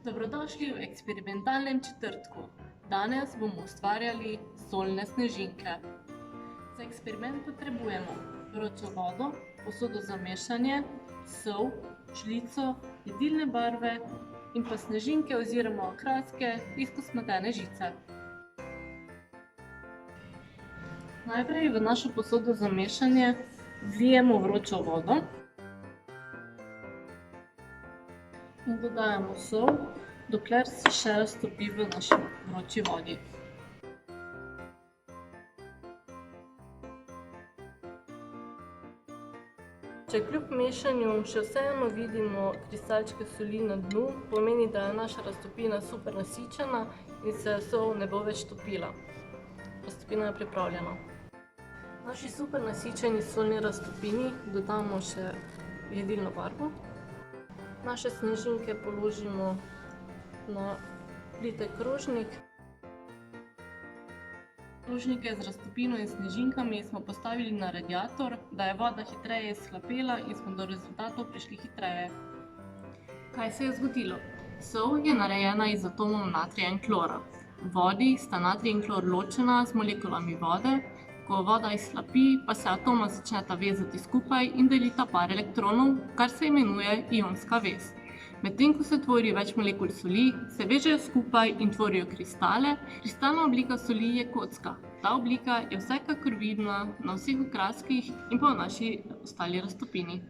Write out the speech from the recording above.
Dobrodošli v eksperimentalnem četrtku. Danes bomo ustvarjali solne snežinke. Za eksperiment potrebujemo vročo vodo, posodo za mešanje, sol, žlico, jedilne barve in pa snežinke oziroma okraske iz kosmatene žice. Najprej v našo posodo za mešanje vlijemo vročo vodo in dodajamo sol, dokler se še raztopi v naši vroči vodi. Če kljub mešanju še vseeno vidimo kristalčke soli na dnu, pomeni, da je naša raztopina super nasičena in se sol ne bo več topila. Raztopina je pripravljena. V naši super nasičeni solni raztopini dodamo še jedilno barvo. Naše snežinke položimo na plitek krožnik. Krožnike z raztopino in snežinkami smo postavili na radiator, da je voda hitreje izhlapela in smo do rezultatov prišli hitreje. Kaj se je zgodilo? Sol je narejena iz atomov natrija in klora. V vodi sta natrij in klor ločena z molekulami vode. Ko voda izhlapi, pa se atoma začneta vezati skupaj in delita par elektronov, kar se imenuje ionska vez. Medtem ko se tvori več molekul soli, se vežejo skupaj in tvorijo kristale. Kristalna oblika soli je kocka. Ta oblika je vsekakor vidna na vseh okraskih in pa v naši ostali raztopini.